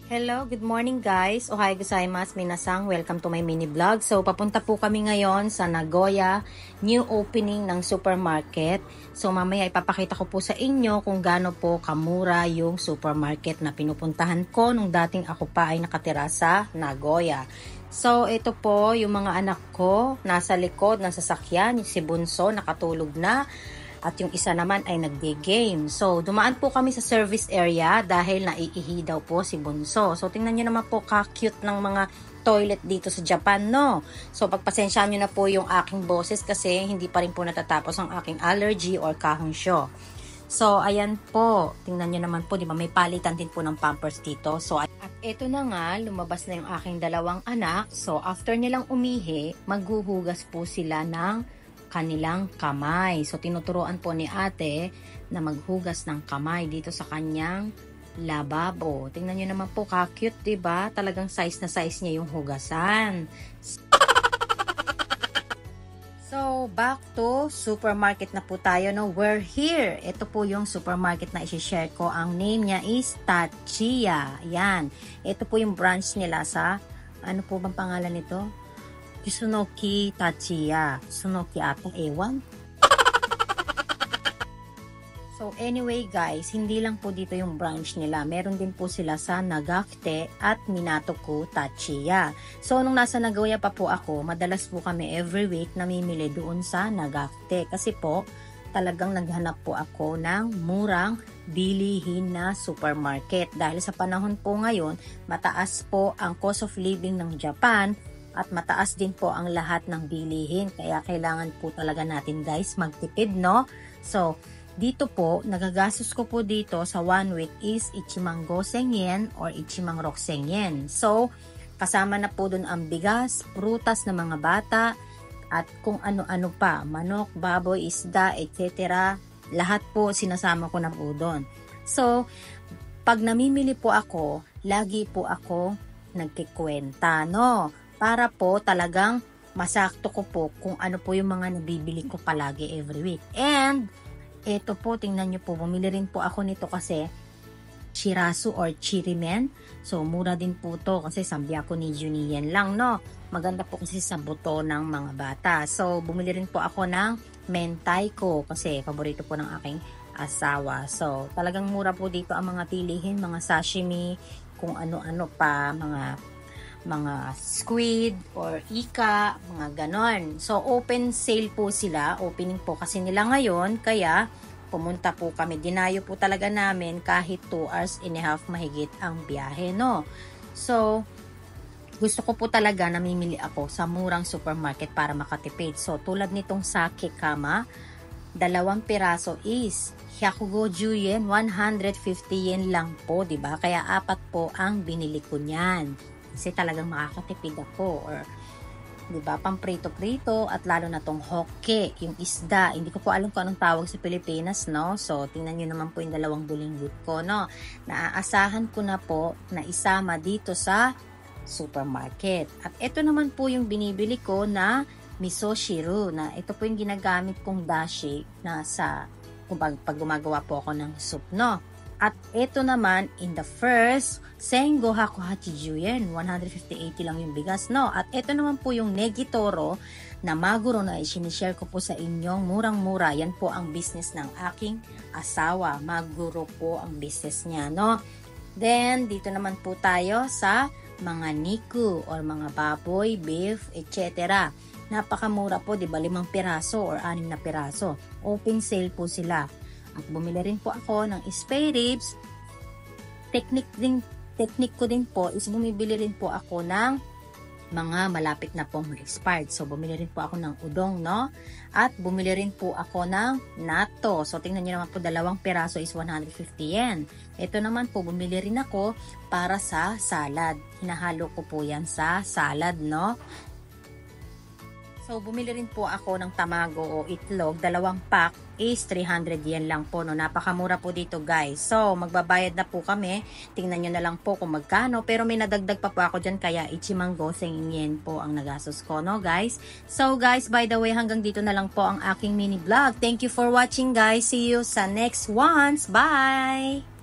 Hello, good morning guys. Ohayo gozaimasu minasang. Welcome to my mini vlog. So, papunta po kami ngayon sa Nagoya, new opening ng supermarket. So, mamaya ipapakita ko po sa inyo kung gaano po kamura yung supermarket na pinupuntahan ko nung dating ako pa ay nakatira sa Nagoya. So, ito po yung mga anak ko nasa likod ng sasakyan. Si Bunso nakatulog na. At yung isa naman ay nagde-game. So, dumaan po kami sa service area dahil naiihi daw po si Bunso. So, tingnan nyo naman po ka-cute ng mga toilet dito sa Japan, no? So, pagpasensyaan nyo na po yung aking boses kasi hindi pa rin po natatapos ang aking allergy or kahonsyo. So, ayan po. Tingnan nyo naman po, di ba? May palitan din po ng pampers dito. So, at eto na nga, lumabas na yung aking dalawang anak. So, after nilang umihi, maghuhugas po sila ng kanilang kamay. So, tinuturuan po ni ate na maghugas ng kamay dito sa kanyang lababo. Tingnan nyo naman po, ka-cute, diba? Talagang size na size niya yung hugasan. So, back to supermarket na po tayo, no? We're here. Ito po yung supermarket na isi-share ko. Ang name niya is Tachiya. Yan. Ito po yung branch nila sa, ano po bang pangalan nito? Sunoki Tachiya. Sunoki ata, ewan. So anyway guys, hindi lang po dito yung branch nila. Meron din po sila sa Nagakute at Minatoku Tachiya. So nung nasa Nagoya pa po ako, madalas po kami every week namimili doon sa Nagakute. Kasi po, talagang naghanap po ako ng murang bilihin na supermarket. Dahil sa panahon po ngayon, mataas po ang cost of living ng Japan at mataas din po ang lahat ng bilihin. Kaya kailangan po talaga natin guys magtipid, no? So, dito po, nagagastos ko po dito sa 1 week is ichimang goseng yen or ichimang rokseng yen. So, kasama na po dun ang bigas, prutas ng mga bata, at kung ano-ano pa, manok, baboy, isda, etc. Lahat po sinasama ko na po doon. So, pag namimili po ako, lagi po ako nagkikwenta, no? Para po talagang masakto ko po kung ano po yung mga nabibili ko palagi every week. And, ito po, tingnan nyo po, bumili rin po ako nito kasi Shirasu or Chirimen. So, mura din po to kasi sabi ako ni Junien lang, no? Maganda po kasi sa buto ng mga bata. So, bumili rin po ako ng Mentaiko kasi paborito po ng aking asawa. So, talagang mura po dito ang mga pilihin, mga sashimi, kung ano-ano pa, mga squid or ika, mga ganon. So, open sale po sila. Opening po kasi nila ngayon. Kaya, pumunta po kami. Dinayo po talaga namin kahit 2 hours and a half mahigit ang biyahe, no? So, gusto ko po talaga namimili ako sa murang supermarket para makatipid. So, tulad nitong sake kama, 2 piraso is 150 yen, 150 yen lang po, 'di ba? Kaya 4 po ang binili ko niyan. Kasi talagang makakatipid ako or 'di ba, pamprito-prito at lalo na tong hokke, yung isda. Hindi ko po alam kung anong tawag sa Pilipinas, no? So, tingnan niyo naman po yung 2 bulinggit ko, no? Naaasahan ko na po na isama dito sa supermarket. At ito naman po yung binibili ko na miso shiru, na ito po yung ginagamit kong dashi na sa pag gumagawa po ako ng soup, no? At ito naman, in the first, 1580 yen, 150-80 lang yung bigas, no? At ito naman po yung Negitoro na Maguro na isinishare ko po sa inyong murang-mura. Yan po ang business ng aking asawa. Maguro po ang business niya, no? Then, dito naman po tayo sa mga niku or mga baboy, beef, etc. Napakamura po, di ba? 5 piraso or 6 na piraso. Open sale po sila. At bumili rin po ako ng spare ribs. Technique ko din po is bumibili rin po ako ng mga malapit na pong expired. So, bumili rin po ako ng udong, no? At bumili rin po ako ng natto. So, tingnan nyo naman po, 2 piraso is 150 yen. Ito naman po, bumili rin ako para sa salad. Hinahalo ko po yan sa salad, no? So, bumili rin po ako ng tamago o itlog. 2 pack is 300 yen lang po, no? Napakamura po dito, guys. So, magbabayad na po kami. Tingnan nyo na lang po kung magkano. Pero may nadagdag pa po ako dyan, kaya ichimang goseng yen po ang nagastos ko, no, guys? So, guys, by the way, hanggang dito na lang po ang aking mini vlog. Thank you for watching, guys. See you sa next ones. Bye!